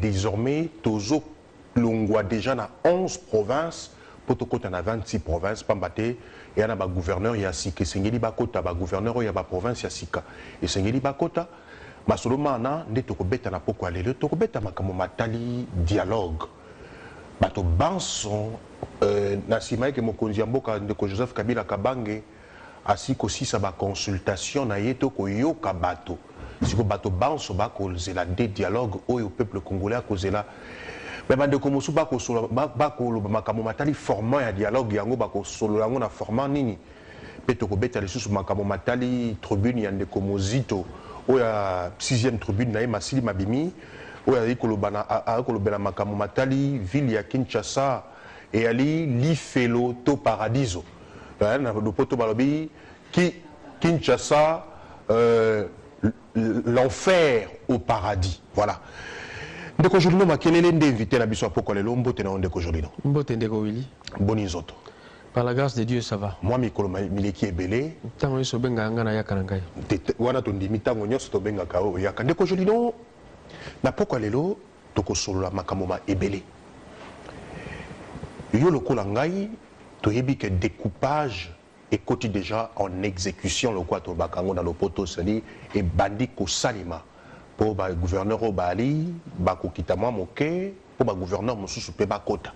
désormais tozo longwa déjà na 11 provinces pour to kota na 26 provinces pambate et na ba gouverneur ya sika sengeli bakota ba gouverneur ya ba province ya sika et sengeli bakota masolo mana nde to kobeta na poko alelo to kobeta makamo matali dialogue bato banson na sima ke mokonzi ya mboka ndeko Joseph Kabila Kabange asi kosisa ba consultation na yeto ko yoka bato siko bato banso bakozela des dialogues au peuple congolais akozela mais bandeko mosu bakoloba makambo matali formant ya dialogue yango bakosolola yango na formant nini mpe tokobeta lisusu makambo matali tribune ya ndeko Mozito oyo ya 6e tribune na ye Masili Mabimi oyo azali kolobela makambo matali ville ya Kinshasa eyali lifelo to paradiso na lopoto balobi Kinshasa l'enfer au paradis. Voilà. Ndeko Jolino makelele nde invité na biso apoko lelo mbote na ndeko Jolino. Mbote ndeko Willy. Boni zoto. Par la grâce de Dieu ça va. Moi mikolo mileki ebele. Tango yeso benga ngana yaka ngai. Wana to ndimi tango nyoso to benga ka o yaka ndeko Jolino. Na poko lelo toko solola makamoma ebele. Yo lokola ngai to yebi que découpage et côté déjà en exécution le quoi to bakango dans le poteau sali et bandi ko salima pour ba gouverneur au Bali ba ko kitama moke pour ba gouverneur mosusu pe ba kota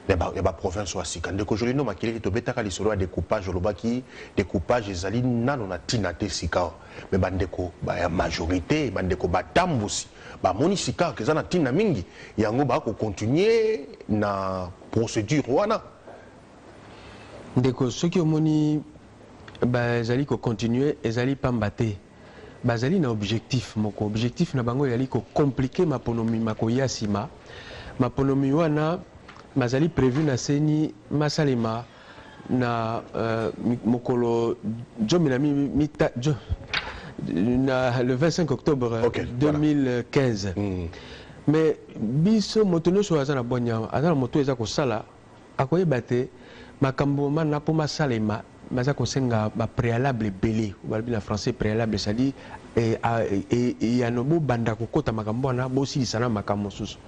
ne ba province wa sika ndeko Jolino makili to betaka lisolo ya découpage lobaki découpage ezali nano na tina te sika mais bandeko ba ya majorité bandeko ba tambusi ba moni sika ke na tina mingi yango ba ko continuer na procédure wana. Ndeko soki omoni bazali ko continuer ezali pambate bazali na objectif moko objectif na bango ezali ko compliquer maponomi makoya sima maponomi wana bazali prévu na seni masalema na mokolo jomina mita na le 25 octobre 2015 voilà. Mais biso motono so azana bonya azana moto eza ko sala akoyeba te makambo mana po masalema maza kosenga ba préalable belé ou na français préalable ça dit et ya nobo banda kokota makambo na bosi sana makambo susu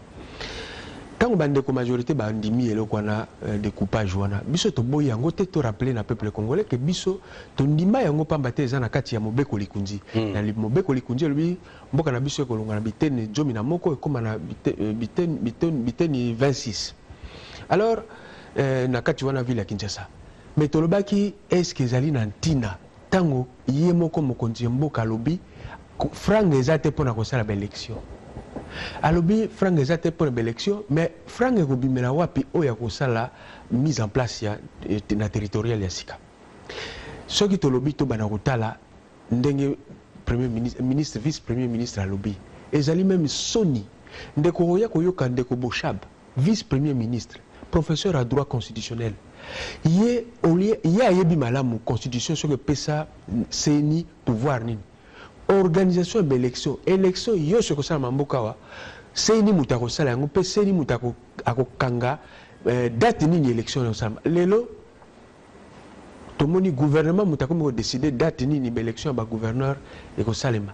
tango bande ko majorité ba ndimi eloko na découpage wana biso to boya yango te to rappeler na peuple congolais que biso to ndima yango pamba te eza na kati ya mobeko likunzi na mobeko likunzi lobi mboka na biso ko longa na bitene jomi na moko ekoma na biteni 26 alors na kati wana ville ya Kinshasa mais tolobaki est-ce que ezali na ntina tango ye moko mokonzi mboka lobi franga ezate pona kosala ba élection alobi franga ezate pona ba élection mais franga ekobimela wapi oya kosala mise en place ya na territorial ya sika soki tolobi to bana kotala ndenge premier ministre vice premier ministre alobi ezali même soni ndeko ya koyoka ndeko Boshab vice premier ministre professeur à droit constitutionnel yé yebi malamu constitution sur que pesa seni pouvoir nini organisation de l'élection élection yo ce que ça mamboka wa seni mutako sala yango pe seni mutako akokanga date nini élection yo sama lelo tomoni gouvernement mutako mo décider date nini élection ba gouverneur et ko salema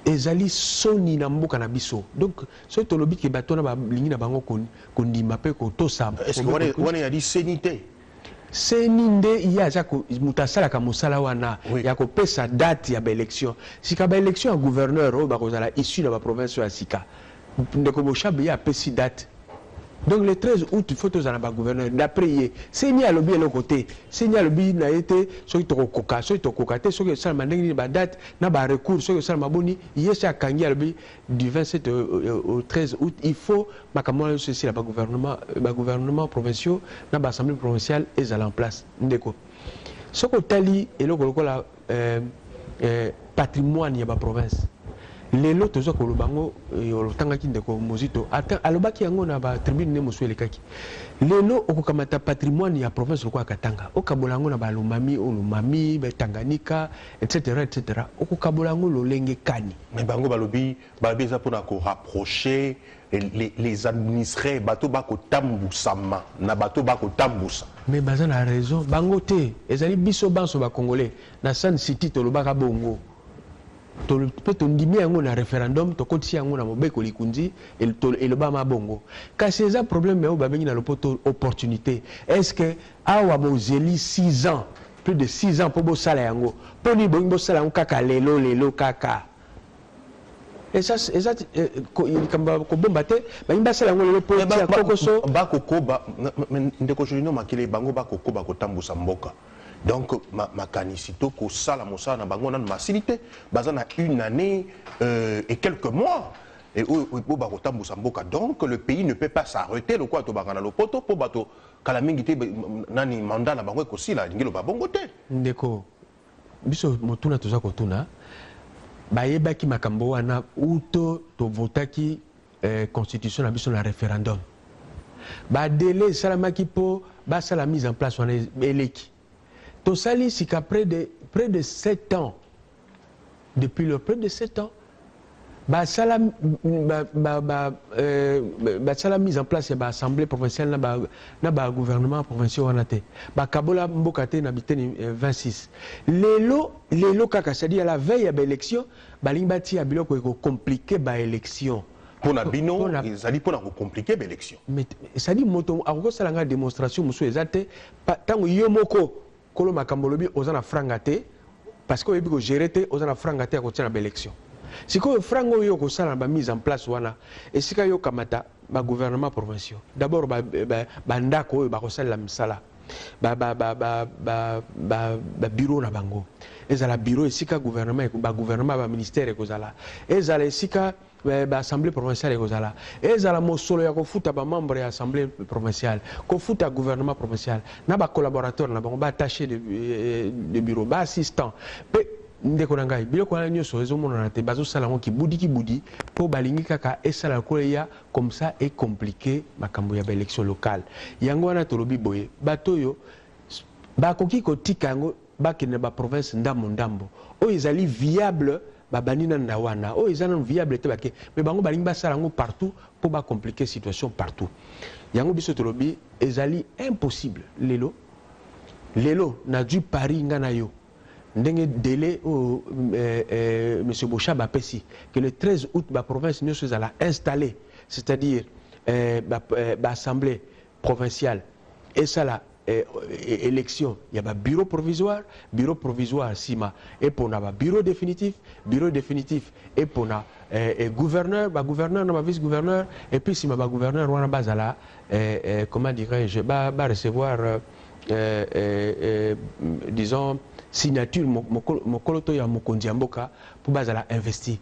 ezali soni na mboka na biso donc so to lobi ke batona ba lingi na bango ko ndima pe ko to sa est-ce que wana ya di sénité seninde ya zako mutasala ka musala wana ya ko pesa date ya ba élection sika ba élection ya gouverneur o ba kozala issu na ba province ya sika ndeko Boshab ya pesi date. Donc le 13 août, il faut que les gouverneurs d'après hier, c'est ni à l'objet de côté, c'est ni à l'objet n'a été ce qui te coca, ce qui te cocaté, ce qui ça m'a donné la date, n'a pas recours, ce que ça m'a boni. Hier c'est à Kangi à l'objet du 27 au 13 août, il faut ma camarade ceci là, gouvernement provincial, n'a pas assemblée provinciale et à en place. Ndeko. Ce que tali et le la patrimoine y a ba province. Lelo tozo ko lubango olotanga kindeko Mozito ata alobaki yango na ba tribune ne moswele kaki lelo okokamata patrimoine ya province ko akatanga okabolango na ba lumami olumami ba Tanganyika etc okabolango lolenge kani mais bango balobi babeza pona ko rapprocher les administrés bato bako tambusama na bato bako tambusa mais baza na raison bango te ezali biso banso ba congolais na San City tolobaka bongo pe tondimi yango na référendum tokotisi yango na mobeko likundi elobama bongo kasi eza problème oyo babengi na lopoto opportunité. Est-ce que awa bozeli 6 ans plus de 6 ans po bosala yango poni bongi bosala yango kaka lelo kaka et ça ko bomba te bangi basala yango lelo po tia kokoso bakokoba ndeko jolino makele bango bakokoba kotambusa mboka. Donc, ma canicito, ko sala mosala na bango na facilité, basé na 1 année et quelques mois. Et donc, le pays ne peut pas s'arrêter. Le quoi, to bagana lo poto, po bato, kalamingité, nani mandat na bango kosi la, ngelo ba bongo te. Ndeko, biso motuna toza kotuna, bayeba ki makambo wana uto to votaki constitution na biso na référendum. Ba délai salamaki po ba sala mise en place wana eleki. Tosali c'est qu'après près de 7 ans, depuis le près de 7 ans, la mise en place de l'Assemblée provinciale, le gouvernement provincial, le Kabola Mbokate n'habité 26. L'élo kaka, c'est-à-dire à la veille de l'élection, Balimbati a bilo compliqué l'élection. Pour la bino, ils allaient pour compliquer l'élection. Mais ça dit moto, à cause de la démonstration, monsieur Ezate, tant yomoko. Kolo makambolobi ozana frangate parce que oyebi ko gérer te ozana frangate à côté na élection. Si ko frango yo ko sala ba mise en place wana et sika yo kamata ba gouvernement provincial. D'abord ba ndako ba ko sala misala. Ba bureau na bango. Ezala bureau esika gouvernement ba ministère ko zala. Ezala esika l'Assemblée provinciale ekozala ezala mosolo ya kofuta ba membre ya Assemblée provinciale kofuta gouvernement provincial na ba collaborateur na bango ba attaché de bureau ba assistant pe ndeko na ngai biloko na nyonso ezomona na te bazosala ngo ki budi po balingi kaka esala ko ya comme ça est compliqué makambo ya ba élection locale yango wana tolobi boye batoyo bakoki kotika yango bakene ba province ndambo oyo ezali viable babanina ndawana o ezana viable te bake mais bango balingi basala ngo partout pour ba compliquer situation partout yango biso tolobi ezali impossible lelo na du pari ngana yo ndenge délai au monsieur Bochaba Pessi que le 13 août la province nous allons installer c'est-à-dire l'assemblée provinciale et ça là élection, il y a un bureau provisoire Sima, et pour un bureau définitif, et pour un gouverneur, vice-gouverneur, et puis si ma gouverneur, on a comment dirais-je, va recevoir, disons, signature, mon koloto ya mokondiamboka, pour bazala investir.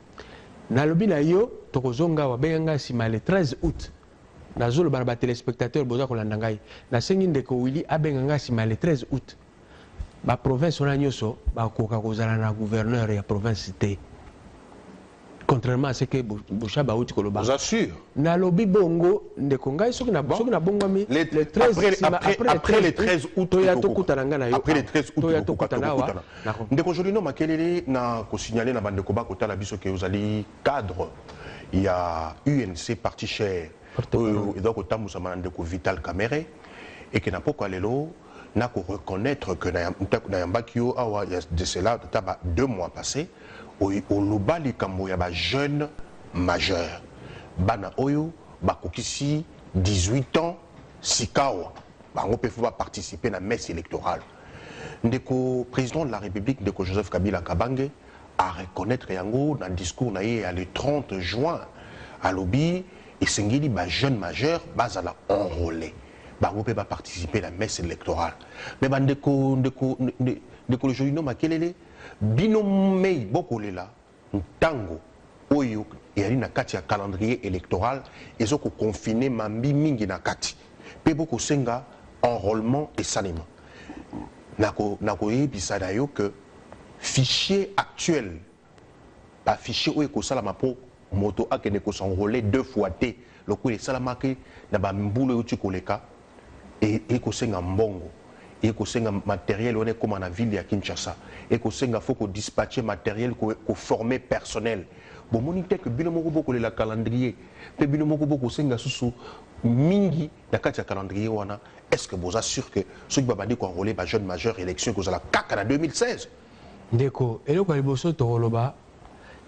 Na lobi na yo, tokozonga wa benga sima le 13 août. Nazolo ba téléspectateur boza ko landangai na sengi ndeko Willy abenganga sima le 13 août ba province on a nyoso ba koka kozala na gouverneur ya province té contrairement à ce que Bochaba outi ko loba j'assure na lobi bongo ndeko ngai soki na bongo mi le 13 après le 13 août to ya to kutana ngana yo après le 13 août to ya to kutana wa ndeko jolino makelele na ko signaler na bande ko ba kotala biso ke ozali cadre il y a UNC parti cher et donc autant nous sommes de Vital Caméré et que n'a pas lelo n'a qu'à reconnaître que Nayambakio a de cela 2 mois passés au lobali kambo ya ba jeune majeur bana oyo ba kokisi 18 ans sikao ba on peut participer à la messe électorale ndeko président de la République ndeko Joseph Kabila Kabange à reconnaître yango dans le discours naïe le 30 juin à lobby et sengeli ba jeune majeur bazala enrôlé ba on peut pas participer à la messe électorale mais ba ndeko le jolino makelele bino mei bokolela ntango oyo yali na kati ya calendrier électoral ezoko confiner mambi mingi na kati pe boko senga enrôlement et sanima nako yebisa dayo que fichier actuel ba fichier oyo ko sala mapo moto akene ko s'enrôler 2 fois té le coup de salamake na ba mbulu yo tikoleka et ko senga mbongo et ko senga matériel on est comme na ville ya Kinshasa et ko senga faut ko dispatcher matériel ko former personnel bon monite que bino moko boko le calendrier pe bino moko boko senga susu mingi na kati ya calendrier wana est-ce que vous assure que ceux qui babandi ko enrôler ba jeune majeur élection ko za la kaka na 2016 ndeko eloko liboso to loba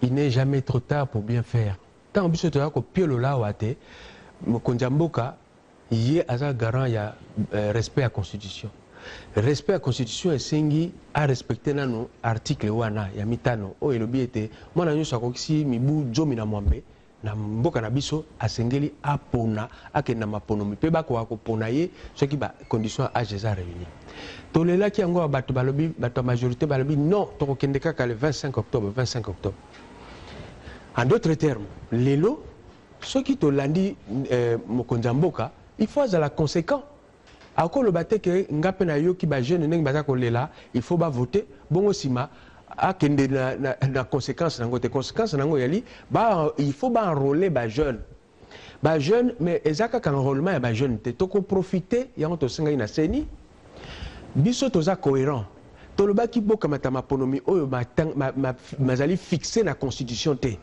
il n'est jamais trop tard pour bien faire. Tant que tu as copié le là ouate, Mokondjamboka, il y a un garant, il y a respect à la Constitution. Respect à la Constitution et Sengi à respecter l'article wana ya mitano. Oh, il y a moi na nyusa koksi mibu jomi na mwambe na mboka na biso asengeli apona akenda maponomi pe bako akopona ye ce qui ba condition âge za réunir. Tolela ki yango bato balobi bato majorité balobi non to kokende kaka le 25 octobre. En d'autres termes, lelo ceux qui te landi Mokonjamboka, il faut être conséquent. Ako le baté que ngape na yo ki ba jeune ndenge baza ko lela, il faut ba voter bongo sima akende na conséquence nango te conséquence nango yali ba il faut ba enrôler ba jeune mais ezaka ka enrôlement ya ba jeune te to ko profiter ya to singa ina seni biso toza cohérent to le ba ki boka matama ponomi oyo mazali fixé na constitution te.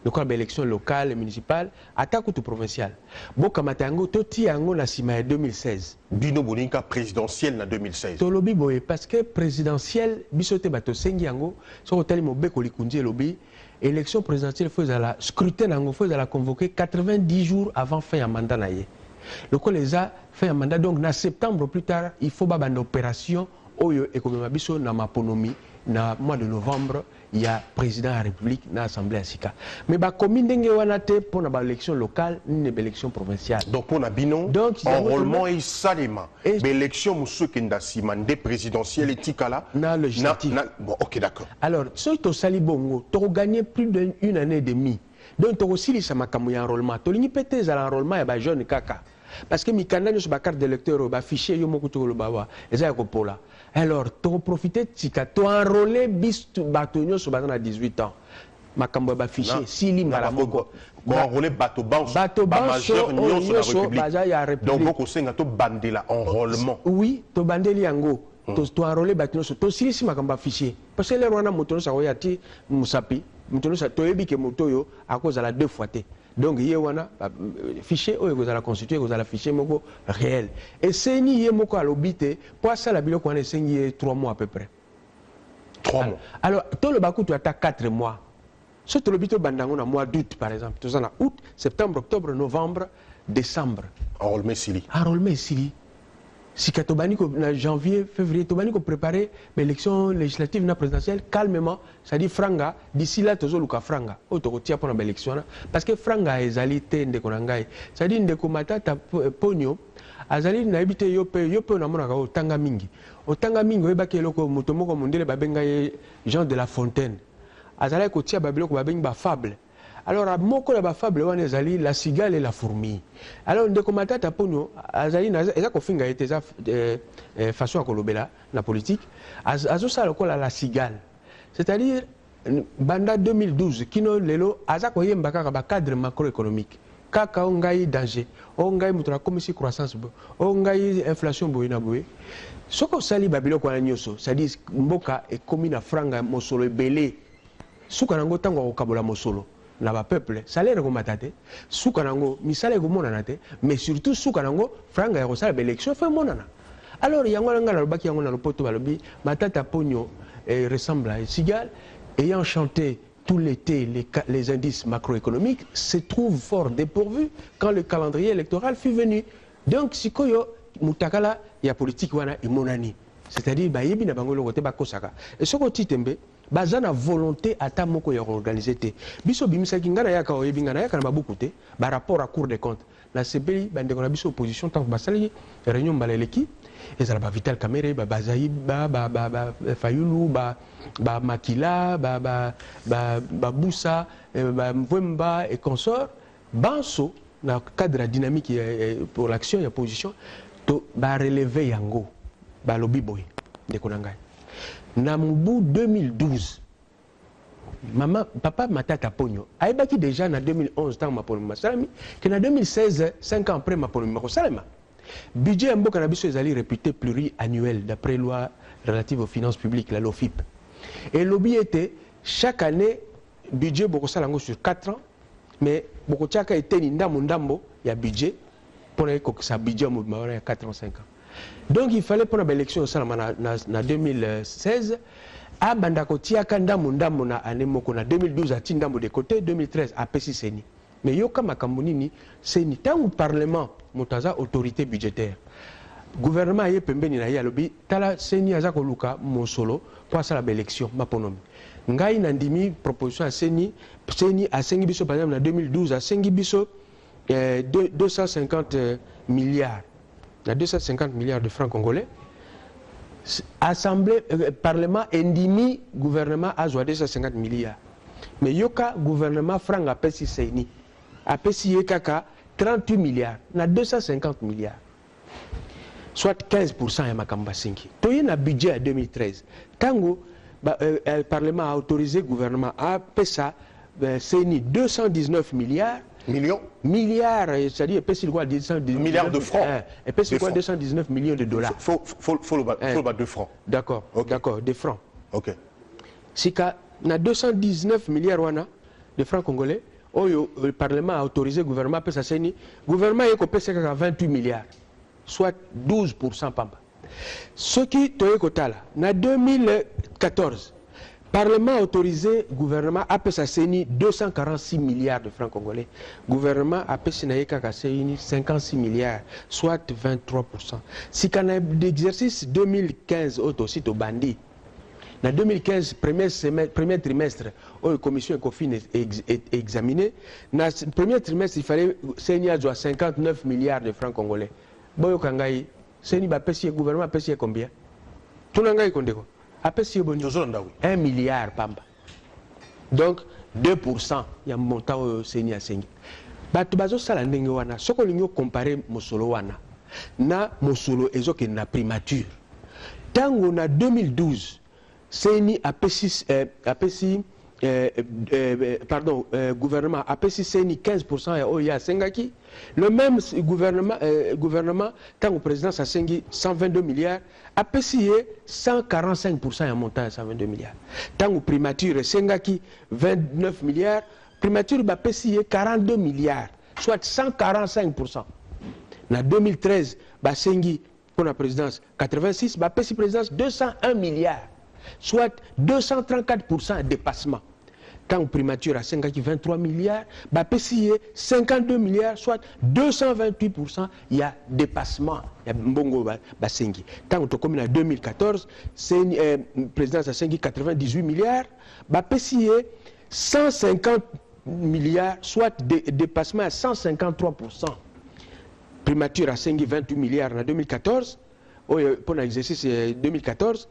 Le corps d'élection locale, municipale, attaque ou provinciale. Boka matango, toti yango na sima 2016. Bino Boninka présidentielle en 2016. Tolobi boye parce que présidentielle, bisote bato sengi yango, so hôtel mobe kolikundi lobi, élection présidentielle faut la scrutin yango faut la convoquer 90 jours avant fin ya mandat na ye. Le col les a fait un mandat donc en septembre plus tard, il faut ba une opération oyo ekomema biso na maponomi na mois de novembre. Il y a président de la République dans l'Assemblée Asika. Mais la commune d'Engewanate pour l'élection locale, une élection provinciale. Donc pour Nabino, enrôlement et salima. L'élection Moussou Kendasima, des présidentielles et Tikala. Na législative. Bon, ok, d'accord. Alors, si tu as sali bongo, tu as gagné plus d'une année et demie. Donc tu as aussi les enrôlement. Tu as gagné peut-être l'enrôlement et les jeunes kaka. Parce que Mikanda nous sur carte d'électeur, ba fichier yo moko to bawa, eza ko pola. Alors, tu as profité tika, tu as enrôlé bis batonyo sur à 18 ans. Makambo ba fichier, si lim la moko. Enrôlé bato majeur nyon sur la République. Donc beaucoup senga to bandela enrôlement. Oui, to bandeli yango. Tu as enrôlé batonyo sur to si makambo fichier. Parce que les rwanda motono sa oyati musapi, motono sa to yebi ke motoyo à cause de la deux fois. Donc, il y a un fichier où vous allez constituer, vous allez fichier réel. Et c'est ni y a à l'obité, pour ça, la bilan qu'on a 3 mois à peu près. 3 mois. Alors, tout le bakou, tu as 4 mois. Si tu as l'obité, tu as un mois d'août, par exemple. Tu as août, septembre, octobre, novembre, décembre. Enrôlement Sili. Enrôlement Sili. Si tu as janvier, février, tu as préparé l'élection législative na présidentielle calmement, c'est-à-dire franga, d'ici là, tu as franga. Tu as pour l'élection. Parce que franga est alité de konangai. C'est-à-dire que komata ta ponyo, azali na habité yope na mona ka otanga mingi. Otanga mingi oyeba ke loko motomoko mondele babenga Jean de La Fontaine. Azali ko tia babilo ko babenga ba fable. Alors, à mon collègue fable, on a la cigale et la fourmi. Alors, de comment tu as pour Azali, a été façon à Kolobela, la politique, Azosa la cigale. C'est-à-dire, Banda 2012, Kino Lelo, Azakoye Mbaka, cadre macroéconomique. Kaka, on gagne danger, on gagne la commission croissance, on gagne inflation, ce qu'on sali Babylon, c'est-à-dire, Mboka est commune à Franga, Mosolo, Belé, Soukanango, Tango, Kabola, Mosolo. Na ba peuple salaire ko matate sukanango misale ko monana te mais surtout sukanango franga ya ko sala élection fait monana alors yango nga na lobaki yango na lopoto balobi matata pogno ressemble à cigale ayant chanté tout l'été les indices macroéconomiques se trouvent fort dépourvus quand le calendrier électoral fut venu donc sikoyo mutakala ya politique wana imonani c'est-à-dire ba yebi na bango lokote ba kosaka et soko titembe bazana volonté ata moko ya organiser te biso bimisa kingana yaka oyebi ngana yaka na babuku te ba rapport à Cour des comptes la CPI bande kona biso opposition tant que basali réunion baleleki ezala ba Vital Kamerhe ba Bazaï ba Fayulu ba Makila ba Boussa ba Mvemba et consorts banso na cadre la dynamique pour l'action et opposition to ba relever yango ba lobby boy de konangai. Namoubu 2012, papa Matata Pogno, aïbaki déjà en 2011 dans ma polymie Salami, que en 2016, 5 ans après ma polymie Salama. Budget Mbo Canabiso est allé réputé pluriannuel d'après loi relative aux finances publiques, la LOFIP. Et lobby était chaque année, budget Bokosalango sur 4 ans, mais Bokochaka était Ndambo, il y a budget, pour que ça budget il y a 4 ans, 5 ans. Donc il fallait pour l'élection en 2016, abanda kotiaka ndambo na ane moko na 2012 ati ndambo de côté 2013 apesi seni mais yoka makambo nini seni tango parlement motaza autorité budgétaire gouvernement ye pembeni na ye alobi tala seni aza koluka mosolo po asala ba élection maponomi ngai na ndimi proposition ya seni asengi biso par exemple na 2012 asengi biso 250 milliards na 250 milliards de francs congolais. Assemblée, Parlement endimi gouvernement a 250 milliards. Mais yoka gouvernement franc a pesi seni. A pesi kaka 38 milliards. Na 250 milliards. Soit 15% ya makamba sinki. Toye na budget à 2013. Tango Parlement a autorisé gouvernement a pesa seni 219 milliards. Milliards, c'est-à-dire, milliards de francs. Et puis, c'est quoi 219 millions de dollars? Faut le battre de francs. D'accord, okay. D'accord, des francs. Ok. Si na 219 milliards de francs congolais, le Parlement a autorisé le gouvernement à ça. Le gouvernement a payé 28 milliards, soit 12% pamba. Ce qui est na 2014, Parlement a autorisé le gouvernement à payer 246 milliards de francs congolais. Le gouvernement a payé 56 milliards, soit 23%. Si on a l'exercice 2015, aussi au bandit. En 2015, premier trimestre, la commission ECOFIN est examinée. Dans le premier trimestre, il fallait 59 milliards de francs congolais. Boyo Kangai, le gouvernement a payé combien? Tout le monde 1 milliard pamba. Donc 2% il y a montant au Seigneur Sengi. Bato bazo sala ndenge wana soko linyo comparer mosolo wana na mosolo ezoke na primature. Tango na 2012 Seni gouvernement a payé Seni 15% ya oya sengaki. Le même gouvernement tant au président a sengi 122 milliards a payé 145% ya montant 122 milliards. Tant au primature sengaki 29 milliards, primature a payé 42 milliards, soit 145%. En 2013 ba sengi pour la présidence 86 ba payé présidence 201 milliards. Soit 234% de dépassement. Quand au primature à 23 milliards, bah payé 52 milliards, soit 228%, il y a dépassement. Il y a mbongo basengi. Quand au commune en 2014, c'est présidence à 98 milliards, bah payé 150 milliards, soit dépassement à 153%. Primature à 28 milliards en 2014, pour l'exercice 2014.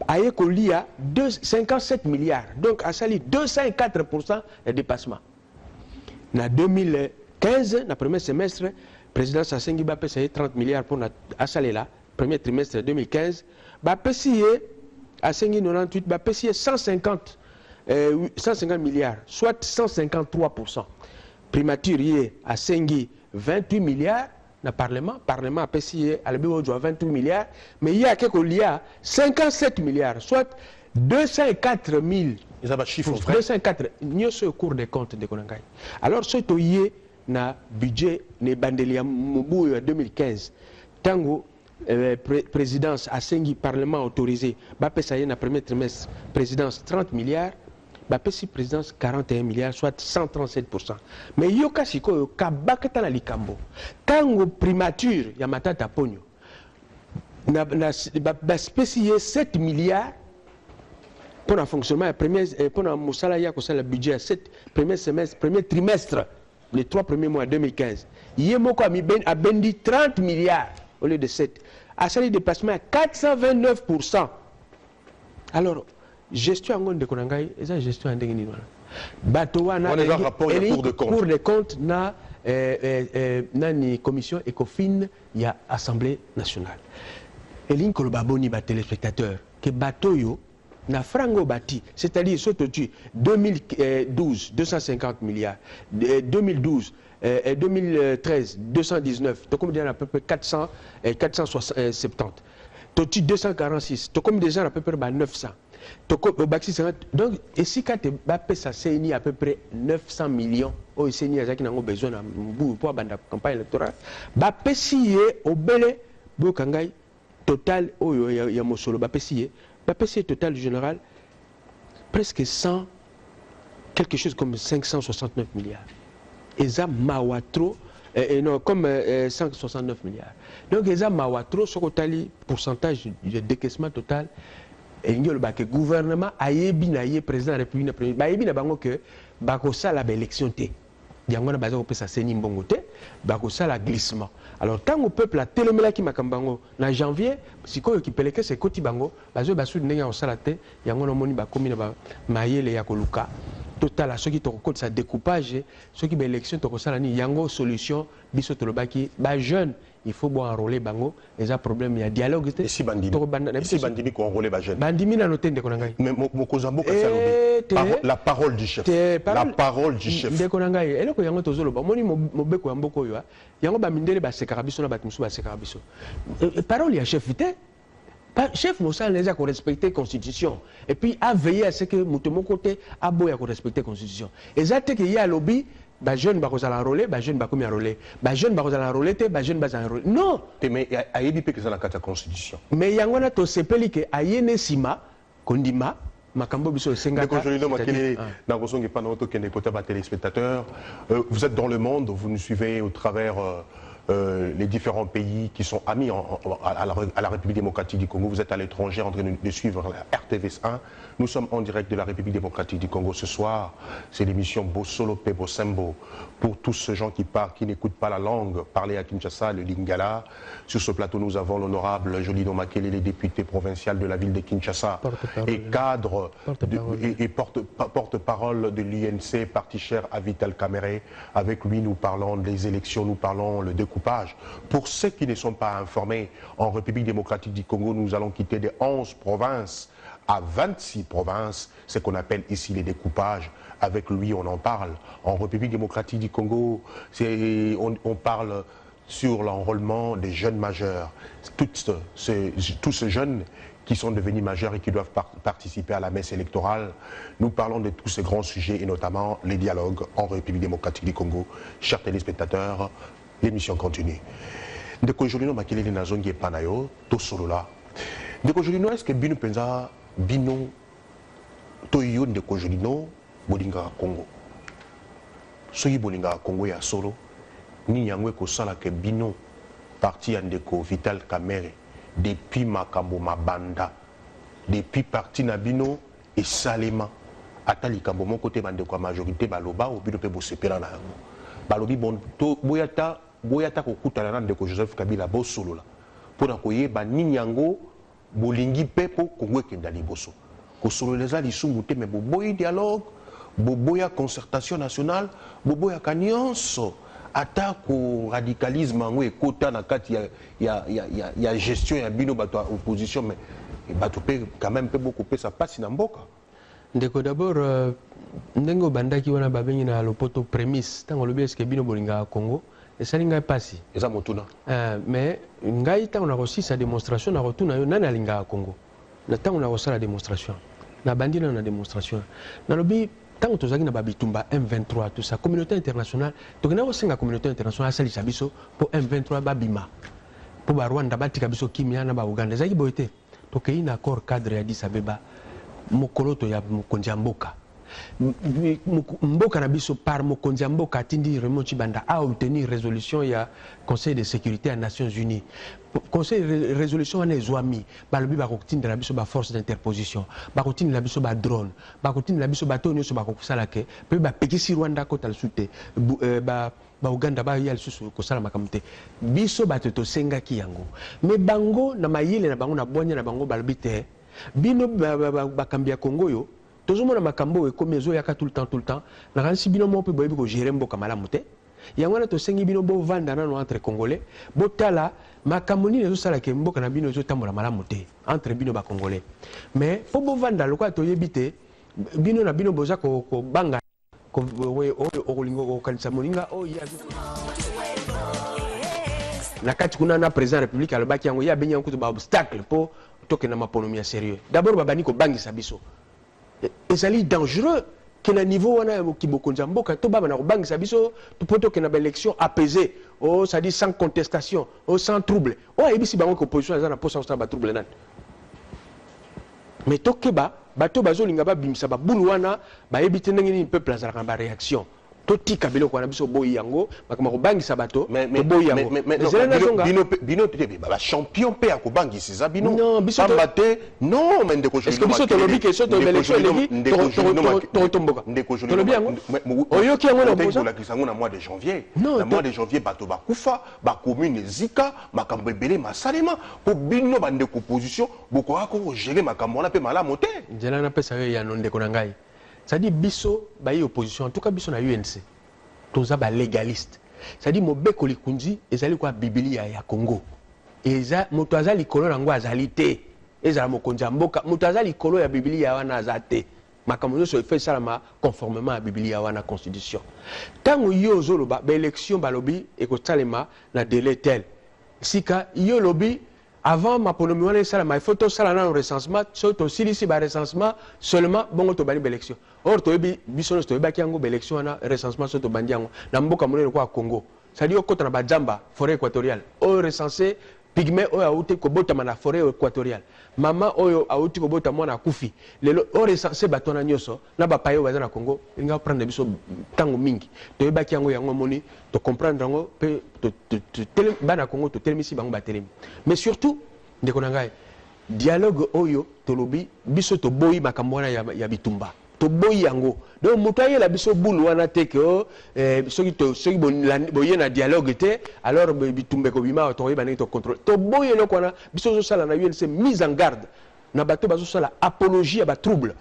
Aye Kolia 57 milliards, donc à sali 204% de dépassement. En 2015, dans le premier semestre, le président Sassengi a payé 30 milliards pour Assalé là, premier trimestre 2015. Il a payé à 98, il a payé 150 milliards, soit 153%. Primature à Sengi 28 milliards. Dans le Parlement a payé à 28 milliards, mais il y a quelques liens 57 milliards, soit 204 000. Ils ont un chiffre vrai. 204 000, c'est au cours des comptes de Konangai. Alors, ce qui est dans le budget de Bandelia Moubou 2015, tango présidence a Sengi Parlement autorisé, Bapé na premier trimestre, présidence 30 milliards. Bapesi présidence 41 milliards, soit 137%. Mais yoka siko kabakata na likambo. Tango primature ya matata ponyo. Na spécifié 7 milliards pour le fonctionnement pour le moussala ya ko sala budget 7 premier semestre, premier trimestre, les 3 premiers mois 2015. Yemoko a bendi 30 milliards au lieu de 7. A sali déplacement à 429%. Alors gestion en de Konangai, et ça gestion en dengini wana. Bato wana cour de compte na nani commission ECOFIN ya Assemblée nationale. Elin kolobaboni ba téléspectateurs que bato yo na frango bati, c'est-à-dire surtout 2012 250 milliards, 2012 2013 219, donc comme déjà à peu près 470. Toti 246, donc comme déjà à peu près 900. Donc, ici, quand tu as ça, à peu près 900 millions, au Séni, qui ont besoin pour la campagne électorale, bah, pessier au belé, Bokangai, total, il y a Mosolo, bah, pessier total général, presque 100, quelque chose comme 569 milliards. Et ça, Mawatro, non, comme 169 milliards. Donc, il y a Mawatro, ce pourcentage de décaissement total, et il y a le gouvernement, le président de la République, il y a que l'élection. Il y a un glissement. Alors, tant au peuple a télé qui m'a en janvier, si quoi qui peut c'est côté bango, bazo basu n'ayant en salate, il y a un moni bakomi na maïele yakoluka. Total, ceux qui te recompte sa découpage, ceux qui ont élection te recompte il y a une solution, biso to le baki, ba jeune, il faut boire enrôler bango, les a problème, il y a dialogue. Ici bandini qu'on enrôler ba jeune. Bandimi na noté de konangai. Mais mokozambo la parole du chef. La parole du chef. De konangai, et là ko yango tozolo ba moni mobeko yamboko yo, yango ba mindele ba sekarabiso na ba musu ba sekarabiso. Parole ya chef vite. Chef Moussa les a respecté la Constitution. Et puis a veillé à ce que mon côté a beau respecter la Constitution. Et ça c'est qu'il y a un lobby, les jeunes vont enrôler, les jeunes vont enrôler, les jeunes vont enrôler, les jeunes vont enrôler. Non. Mais il y a des pays qui sont dans la Constitution. Mais il y a un autre CPL qui a yéné sima, kondima, makambo biso sengaka. Vous êtes dans le monde, vous nous suivez au travers les différents pays qui sont amis à la République démocratique du Congo. Vous êtes à l'étranger en train de suivre la RTVS1. Nous sommes en direct de la République démocratique du Congo ce soir. C'est l'émission Bosolo Pe Bosembo. Pour tous ces gens qui parlent, qui n'écoutent pas la langue, parler à Kinshasa, le Lingala. Sur ce plateau, nous avons l'honorable Jolino Makele, le député provincial de la ville de Kinshasa et cadre et porte-parole de l'INC, parti cher à Vital Kamere. Avec lui, nous parlons des élections, nous parlons le découpage. Pour ceux qui ne sont pas informés, en République démocratique du Congo, nous allons quitter des 11 provinces à 26 provinces, ce qu'on appelle ici les découpages. Avec lui, on en parle. En République démocratique du Congo, on parle sur l'enrôlement des jeunes majeurs. Tous ces jeunes qui sont devenus majeurs et qui doivent participer à la messe électorale. Nous parlons de tous ces grands sujets et notamment les dialogues en République démocratique du Congo. Chers téléspectateurs, l'émission continue. Ndeko Jolino Makele na zongi panayo to solola. Ndeko Jolino, est-ce que bino penza bino to yo Ndeko Jolino bolinga Congo? Soyi bolinga Congo ya solo ni yangwe ko sala ke bino parti ya Ndeko Vital Kamere depuis makambo mabanda depuis parti na bino et salema atali kambo mon côté bandeko a majorité baloba ou bino pe bosepela na yango balobi bon to boyata kokutana na Ndeko Joseph Kabila bosolola mpona koyeba nini yango bolingi pepo Congo ekenda liboso kosololeza lisumu te me boboyi dialogue boboya concertation nationale boboyaka nyonso ata ko radicalisme yango ekota na kati ya gestion ya bino bato ya opposition mais bato pe quand même pe beaucoup pesa pasi na mboka. Ndeko d'abord ndenge obandaki wana babengi na lopoto prémisse ntango olobi eske bino bolinga Congo esali ngai pasi eza motuna mais ngai ntango nakosisa démonstration nakotuna yo nani alingaka Congo na ntango nakosala démonstration nabandi nano na démonstration nalobi tant que tu as bitumba M23 tout ça communauté internationale donc na osenga communauté internationale salisa biso pour M23 babima pour ba Rwanda batika biso kimia na ba Uganda zaki boyete to ke ina accord cadre ya Addis Abeba mokoloto ya mokonzi mboka mboka na biso par mokonzi mboka tindi Raymond Tshibanda a obtenu résolution ya Conseil de sécurité des Nations Unies. Conseil de résolution en ezwami balobi ba kotinda na biso ba force d'interposition ba kotinda na biso ba drone ba kotinda na biso ba tonyo so ba kokusala ke pe ba pekisi Rwanda ko tal sute ba Uganda ba yal susu ko sala makamte biso bato to senga ki yango mais bango na mayele na bango na bonya na bango balobi te bino ba kambia Congo yo tozomona makambo ekomi ezoyaka tout le temps na kanisi bino mo pe boyebi ko gérer mboka malamu te yango na tosengi bino bovanda nano entre congolais botala makambo nini ezosala ke mboka na bino ezotambola malamu te entre bino bacongolais mais po bovanda lokola toyebi te bino na bino boza kobanga okolinga okanisa moninga oyo na kati kuna na président république alobaki yango ye abengi yango kutu baobstacle mpo tokenda maponomi ya sérieux d'abord babandi kobangisa biso ezali dangereux que na niveau wana kibokonza mboka to baba na kobangisa biso to tokenda ba élection apaisée oh ça dit sans contestation oh sans trouble oh ebisi bango que opposition eza na posa ba trouble nan mais tokeba bato bazolinga babimisa babulu wana bayebite ndenge nini peuple azalaka ba réaction totika biloko wana biso boyi yango makama kobangisa bato boyi yango bino te ba champion pe akobangisa za bino non biso bate non mais ndeko est-ce que biso tolobi ke soto élection eleki totomboka tolobi yango oyoki yango na opposition la kisango na mois de janvier na mois de janvier bato bakufa ba commune zika makambo ebele masalema po bino ba ndeko opposition boko ako gérer makambo na pe malamu te njela na pesa ya ndeko na ngai. C'est-à-dire biso bayi opposition en tout cas biso na UNC toza ba légaliste. C'est-à-dire mobeko likunzi ezali kwa Biblia ya Congo. Eza moto azali kolo nango azali te. Ezala mokonzi mboka moto azali kolo ya Biblia wana azate. Makambo nyonso fait salama conformément à Biblia wana constitution. Tango yo zoloba ba élection balobi ekotalema na délai tel. Sika yo lobi avant ma ponomi wana salama il faut to sala na recensement surtout silisi ba recensement seulement bongo to bani élection. Or to yebi biso to yebaki yango élection na recensement surtout bandi yango na mboka monene kwa Congo. Ça dit okota na bajamba forêt équatoriale. O recensé pygmée o auti ko botama na forêt équatoriale. Mama oyo auti ko botama na kufi. Lelo o recensé batona nyoso na ba payo baza na Congo. Inga prendre biso tango mingi. To yebaki yango moni to comprendre yango pe to bana Congo to telemisi bango ba telemi. Mais surtout ndeko na ngai dialogue oyo tolobi biso to boyi makambo wana ya bitumba. To boyi yango donc moto ayela biso bulu wana te ke soki boye na dialogue te alors bitumbe ko bima to yeba to contrôle to boyi eloko wana biso zo sala na UNC mise en garde na bato bazo sala apologie ba trouble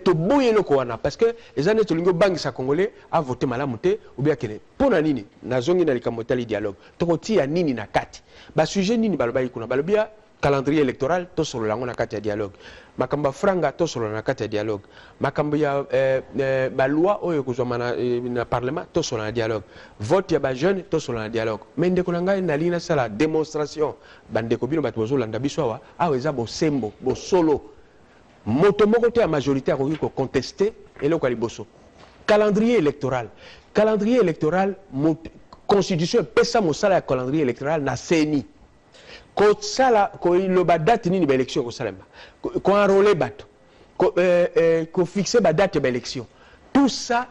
to boyi eloko wana parce que ezane to lingo bangisa congolais a voter malamu te ou bien kene pona nini nazongi na likambo tali dialogue to kotia nini na kati ba sujet nini baloba ikuna balobia calendrier électoral to solo lango na kati ya dialogue makamba franga to solo na kati ya dialogue makambo ya ba loi oyo kozwa na parlement to solo na dialogue vote ya ba jeune to solo na dialogue mais ndeko na ngai na lina sala démonstration bandeko bino bato bozolanda biso awa eza bosembo bosolo moto moko te ya majorité akoki ko contester eloko ya liboso calendrier électoral constitution pesa mosala ya calendrier électoral na CENI ko sala ko loba date nini ba élection ko salema ko enrôler bato ko fixer ba date ba élection tout ça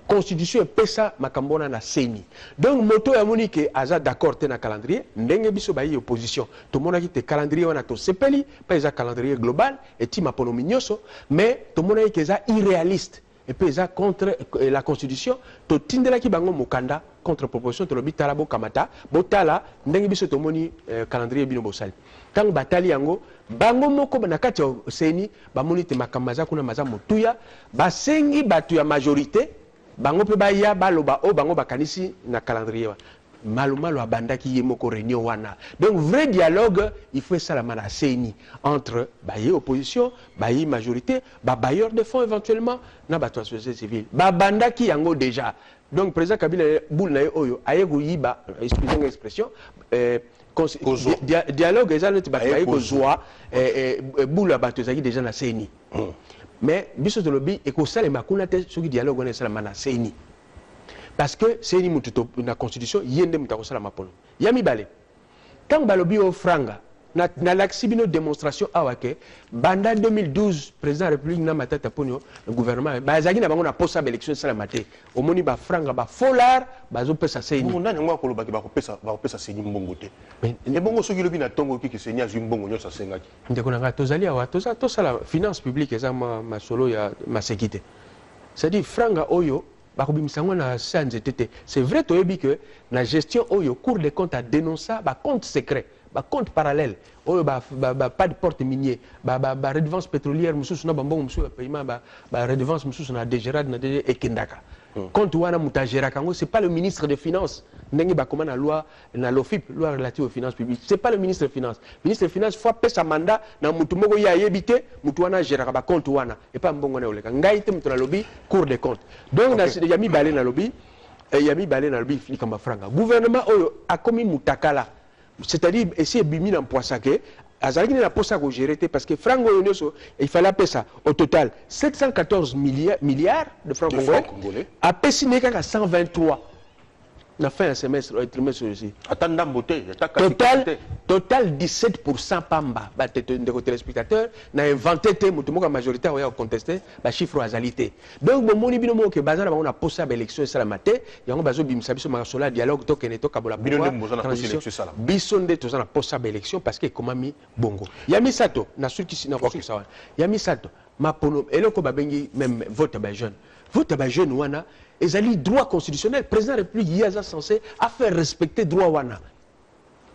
constitution pesa makambona na CENI donc moto ya monique aza d'accord te na calendrier ndenge biso ba yi opposition to monaki te calendrier wana to sepeli pas eza calendrier global et ti mapono minyoso mais to monaki ke eza irréaliste et puis eza contre la constitution to tindelaki bango mokanda contre proposition to lobitala bo kamata botala ndenge biso to moni calendrier bino bosali tango batali yango bango moko na kati ya CENI ba moni te makamaza kuna maza motuya basengi batu ya majorité bango pe baya baloba o bango bakanisi na calendrier malo abandaki yemoko réunion wana donc vrai dialogue il faut ça la mana CENI entre baye opposition baye majorité ba bailleur de fonds éventuellement na ba société civile ba bandaki yango déjà donc président Kabila boule na oyo aye ko yiba excusez l'expression dialogue ezalati ba baye ko joie boule ba tozaki déjà na CENI mais biso de lobby et ko sala makuna te soki dialogue on sala mana CENI parce que c'est une na constitution yende mutako sala mapono yami balé quand balobi o franga na laxibino démonstration awake banda 2012 président de la République na matata ponyo le gouvernement bazaki na bango na posa élection sala maté omoni ba franga ba folar bazo pesa CENI mon nani ngwa kolobaki ba pesa CENI mbongo te et bongo soki lobi na tongo ki CENI azu mbongo nyosa sengaki ndeko na tozali awa to sala finance publique eza ma solo ya ma sécurité c'est-à-dire franga oyo c'est vrai que la gestion oyo Cour des comptes a dénoncé ba compte secret ba compte parallèle oyo pas de porte minier ba redevance pétrolière mususu na bambongo mususu paiement ba redevance mususu na DGRAD na DG ekendaka compte wana mutajera kango c'est pas le ministre des finances ndenge ba comment na loi na l'OFIP loi relative aux finances publiques c'est pas le ministre des finances faut pesa mandat na mutu moko ya yebite mutu wana gérera ba compte wana et pas mbongo na oleka ngai te mutu na lobby Cour des comptes donc na yami balé na lobby likamba franga gouvernement oyo a commis mutakala c'est-à-dire essayer bimi na poisake azalaki na posa ko gérer parce que frango yonoso il fallait appeler ça au total 714 milliards de francs congolais a pessiné kaka 123 La fin du semestre, le trimestre aussi. Attends, beauté. Total 17% pamba. De téléspectateurs, n'a inventé la majorité a contesté le chiffre azalité. Donc, bon, mon binomo que bazar on a posé à l'élection ça la maté, il y a un bazo bimsabiso masola dialogue to keneto kabola transition. Bisonde to na posé à l'élection parce que comment mi bongo. Yami sato na suki na kosu sawa. Yami sato mapono eloko babengi même vote ba jeune. Vote ba jeune wana ezali droit constitutionnel président de la République il est censé à faire respecter droit wana.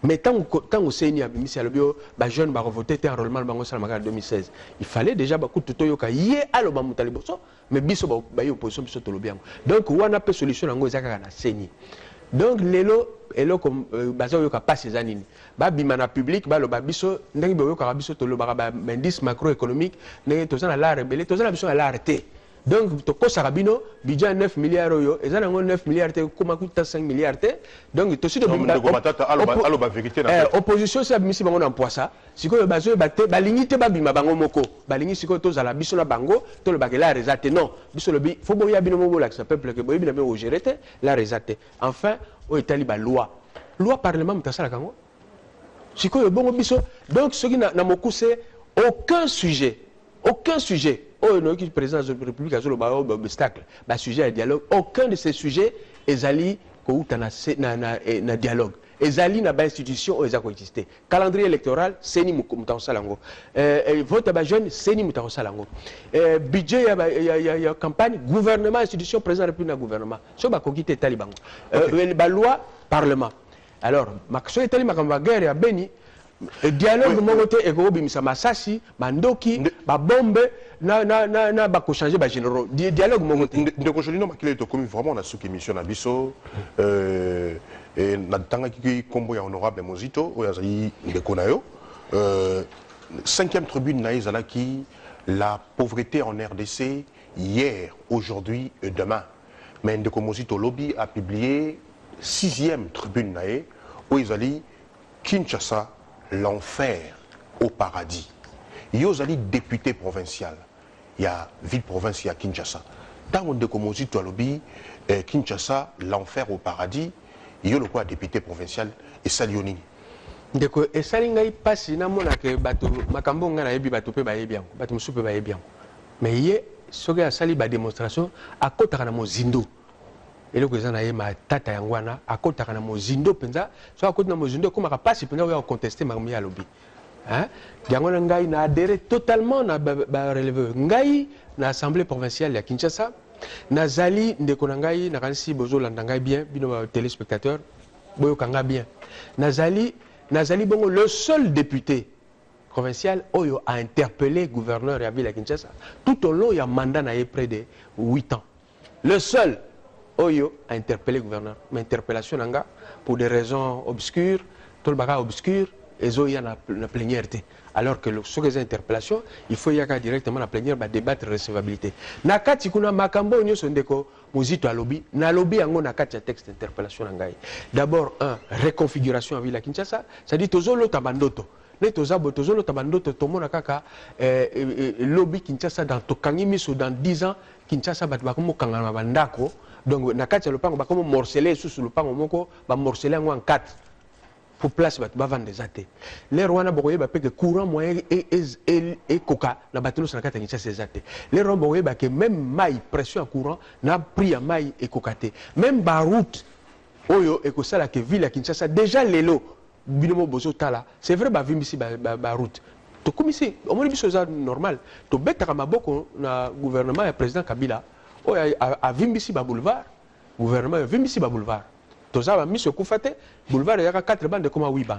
Mais tant que Seigneur a bio ba jeune ba voter enrôlement bango en 2016. Il fallait déjà beaucoup de toyoka yé alo ba mutaliboso mais biso ba opposition biso to lobiango. Donc wana pe solution nango ezaka na Seigneur. Donc lelo elo comme bazo yoka pas ces années. Ba bimana public ba lo ba biso ndenge ba yoka biso to lo ba indice macroéconomique ndenge to na la rebelle to na biso la arrêté. Donc, to Sarabino, budget 9 milliards euros, et ça 9 milliards, comment coûte 5 milliards. Donc, aussi de opposition, c'est admissible en poids ça. Si vous avez battu, balinite babima bango moko, balingi si vous avez biso la bango, to le bagela resate non, biso le bi, faut boya bino mobo la peuple que boya bino au gérete, la resate. Enfin, au Italie ba loi parlement mutasa la kango. Si vous avez bon biso, donc ce qui n'a moku c'est aucun sujet. Oh, non, qui président de la République a un obstacle. Le sujet de dialogue. Aucun de ces sujets est allé na dialogue. Ezali na ba institution o ezako exister. Calendrier électoral, c'est ni muta salango. Vote à jeune, c'est ni muta salango. Budget ya campagne, gouvernement, institution, président de la République na gouvernement. So ba kokite talibango. Ba loi, parlement. Alors, makso etali makamba guerre ya beni dialogue mongote eko bimisa masasi, mandoki, ba bombe na ba ko changer ba généraux. Dialogue mongote. Ndeko Jolino makile to komi vraiment na souki émission na biso et na tanga ki kombo ya honorable Mozito o yazali ndeko na yo 5e tribune na ezalaki la pauvreté en RDC hier, aujourd'hui et demain. Mais ndeko Mozito lobby a publié 6e tribune na e o ezali Kinshasa l'enfer au paradis. Yozali député provincial. Il y a ville-province, il y a Kinshasa. Dans le décomosi, tu as lobby Kinshasa, l'enfer au paradis. Il y a le quoi député provincial et Salioni. Deko et Salingai passe na mona que bato makambo ngana yebi bato pe ba yebian bato musu pe ba yebian. Mais hier soki a sali ba démonstration à kota na mozindo. Et le président a ma tata yangwana à kota na mozindo penza so à kota na mozindo comme ka passe penza on contester marmi à lobby. Hein? Yango ngai na adhéré totalement na ba relevé ngai na assemblée provinciale ya Kinshasa. Nazali ndeko ngai na kanisi bozo landa bien bino téléspectateurs boyo kanga bien. Nazali bongo le seul député provincial Oyo a interpellé le gouverneur de la ville de Kinshasa tout au long il y a mandat na près de 8 ans. Le seul Oyo a interpellé le gouverneur. Mais interpellation nanga pour des raisons obscures, tout le bagage obscur et zo y a la plénière. Alors que sur les interpellations, il faut y aller directement à la plénière pour débattre de recevabilité. Nakati kuna makambo nyo sondeko muzito a lobby, na lobby ango nakati texte d'interpellation ngai. D'abord reconfiguration à ville Kinshasa, ça dit tozolo tabandoto. Ne tozolo tabandoto tomona kaka lobby Kinshasa dans tokangi miso dans 10 ans Kinshasa batbakomo kangana bandako. Donc nakati le pango bakomo morceler sous le pango moko ba morceler en 4. Pour place bat vendre des athées. Les Rwanda bokoye ba que courant moyen et coca na batelo na kata Kinshasa ces athées. Les Rwanda bokoye ba que même maille pression à courant na prix à maille et cocaté. Même ba route oyo e ko sala que ville à Kinshasa déjà lelo binomo bozo tala. C'est vrai ba vimisi ba route. To komisi au moins biso za normal. To betaka maboko na gouvernement et président Kabila o a vimisi ba boulevard. Gouvernement vimisi ba boulevard. Tozaba mission Koufate, boulevard il y a 4 bandes comme 8 bandes.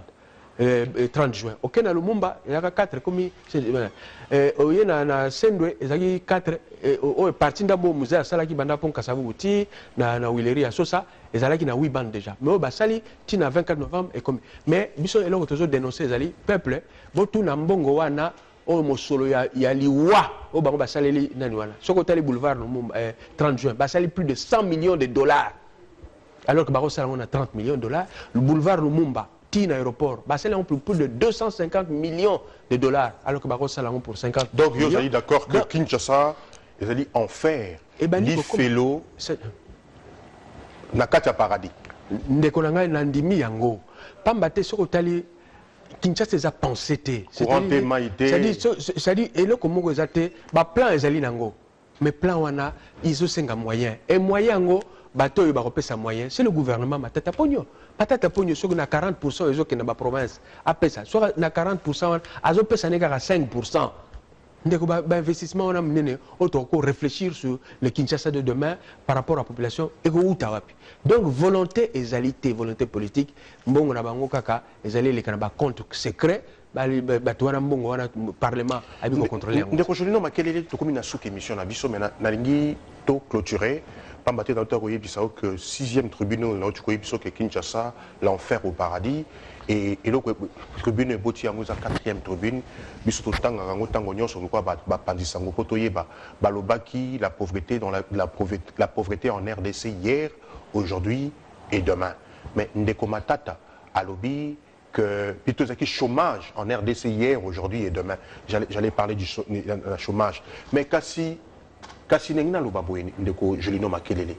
30 juin. Ok na Lumumba il y a 4 comme oye na Sendwe il y a 4 au parti d'abo musée sala ki banda pon Kasavu Buti na Willery à Sosa il y a qui na 8 bandes déjà. Mais au basali ti na 24 novembre et comme mais biso eloko tozo dénoncer ezali peuple botu na mbongo wana o mosolo ya liwa o bango basali nani wana. Soko tali boulevard Lumumba 30 juin basali plus de 100 millions de dollars. Alors que Barroso a 30 millions de dollars, le boulevard Lumumba, Tina aéroport, Barcelone a plus de 250 millions de dollars, alors que Barroso a pour 50 donc, millions. Donc, vous êtes d'accord que Kinshasa, ils ont dit enfer, l'Ifelo, Nakatia paradis. ndeko na ngai nandimi yango pamba te soko tali Kinshasa eza pensé te c'est-à-dire eloko moko eza te ba plan ezali nango mais plan wana izosenga moyen et moyen yango bato oyo bakopesa moyen c'est le gouvernement matata pogno soki na 40% ezokende ba province apesa soki na 40% wana azopesa ne kaka 5%. Ndeko ba investissement wana menene otoko réfléchir sur le Kinshasa de demain par rapport à la population et uta wapi. Donc volonté ezalité volonté politique mbongo na bango kaka ezali le kana compte secret bato wana mbongo wana parlement abiko contrôler. Ndeko jolino makelele to komi na sous émission na biso mais na lingi to clôturer pambaté dans to yebisa que 6e tribunal na to yebisa que Kinshasa l'enfer au paradis. Et le tribune boti yango za 4e tribune biso to tanga rango tango nyonso quoi ba pandisango poto yeba balobaki la pauvreté dans la pauvreté en RDC hier, aujourd'hui et demain. Mais ndeko matata alobi que plutôt ça qui chômage en RDC hier, aujourd'hui et demain. J'allais parler du chômage. Mais kasi nengina loba boye ndeko Julino Makelele.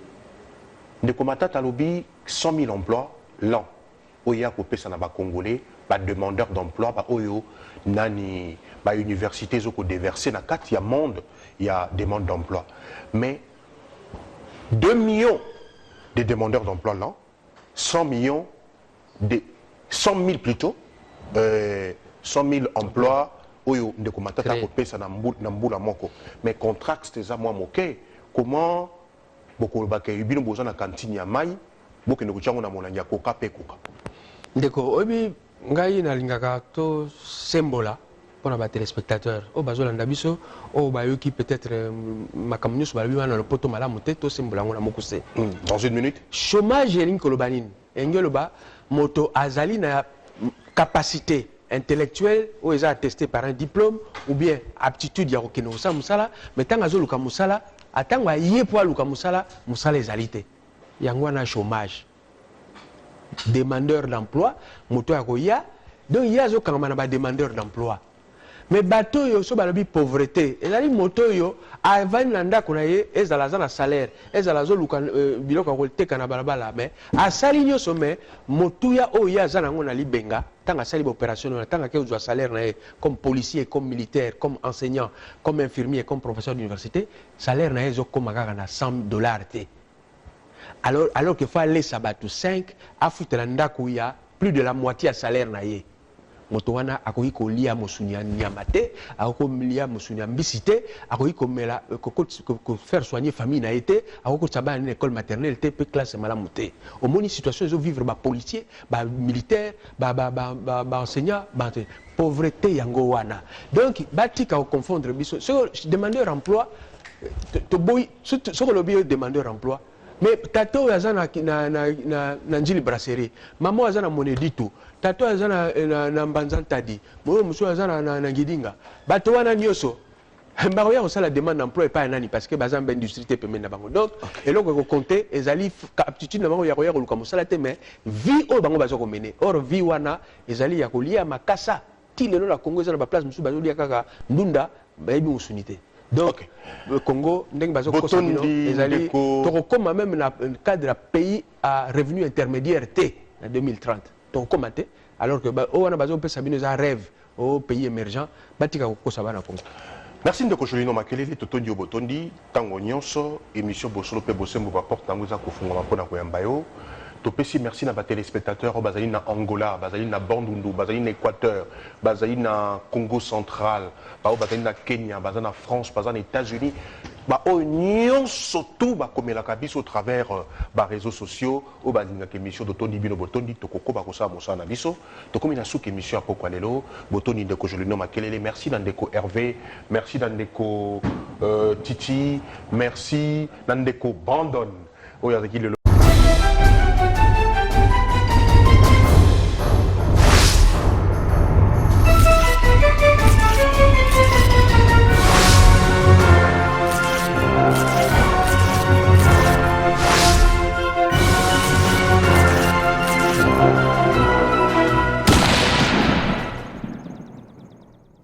Ndeko matata alobi 100 000 emplois l'an. Oya kopesa na ba congolais ba demandeurs d'emploi ba oyo nani ba université zoko déversé na kati ya monde il y a des demandes d'emploi mais 2 millions de demandeurs d'emploi là 100 000 plutôt 100 000 emplois oyo ndeko matata kopesa na mbula moko mais contract c'est ça moi moké comment boko ba ke bino boza na cantine ya mai boke ndeko chango na monanya koka pe koka. Ndeko obi ngai nalingaka to sembola pona ba téléspectateurs o bazolanda biso o bayoki peut-être makambo nyonso balobi wana le poto malamu te to sembola ngona mokuse. Dans une minute chômage elingi koloba nini engoloba moto azali na capacité intellectuelle ou eza attesté par un diplôme ou bien aptitude ya kokende kosala mosala mais ntango azoluka mosala atango aye po aluka mosala ezali te yango wana chômage. Demandeur d'emploi, moto ya donc il y a zo kangama na demandeur d'emploi. Mais bato yo so balobi pauvreté, ezali moto yo avant nanda kona ye ezala za na salaire, ezala zo luka biloko ko teka na balabala mais asali nyoso mais moto ya o ya za nango na libenga, tanga sali opération na tanga ke zo salaire na ye comme policier, comme militaire, comme enseignant, comme infirmier, comme professeur d'université, salaire na ye zo comme na $100 te. Alors qu'il faut aller sabatou 5, à foutre l'andako ya plus de la moitié à salaire na ye. Motowana akoki ko lia mosunya nyamate, akoki lia mosunya mbisite, akoki ko mela ko faire soigner famille na été, akoki saba une école maternelle te pe classe malamuté. Au moins une situation ils vivre ba policier, ba militaire, ba enseignant, ba pauvreté yango wana. Donc batika ko confondre biso. Ce demandeur emploi to boy ce le demandeur emploi. Mais tato azana na njili brasserie, maman azana monedito, tato azana na mbanzantadi, moyo muso azana na ngidinga. Bato wana nyoso. Mbaroya osala demande d'emploi pas nani parce que bazan ben industrie te pemena bango. Donc eloko ko compter ezali aptitude na bango ya koya koluka mosala te mais vie o bango bazoko mener. Or vie wana ezali ya kolia makasa. Ti lelo la Congo ezana ba place musu bazolia kaka ndunda bayebi musunité. Donc, le Congo, même dans le cadre d'un pays à revenu intermédiaire T en 2030. Donc, comment alors que on a besoin de un rêve au pays émergent, merci de Kocholino Makelele, Totondio Botondi, Tango Nyonso, émission Bosolo Pe Bosembo Baport Tangoza Kofunga Mapona Koyambayo. Topesi merci na ba téléspectateurs bazali na Angola, bazali na Bandundu, bazali na Équateur, bazali na Congo central, bazali na Kenya, bazali na France, bazali na États-Unis. Ba onion surtout ba komela kabiso au travers ba réseaux sociaux au balinga émission de Tony Bino Botondi tokoko ba kosa mosa na biso to komi na souk émission à poko lelo Botondi de ko je le nomme Makelele, merci Nandeko Hervé, merci Nandeko Titi, merci Nandeko Brandon.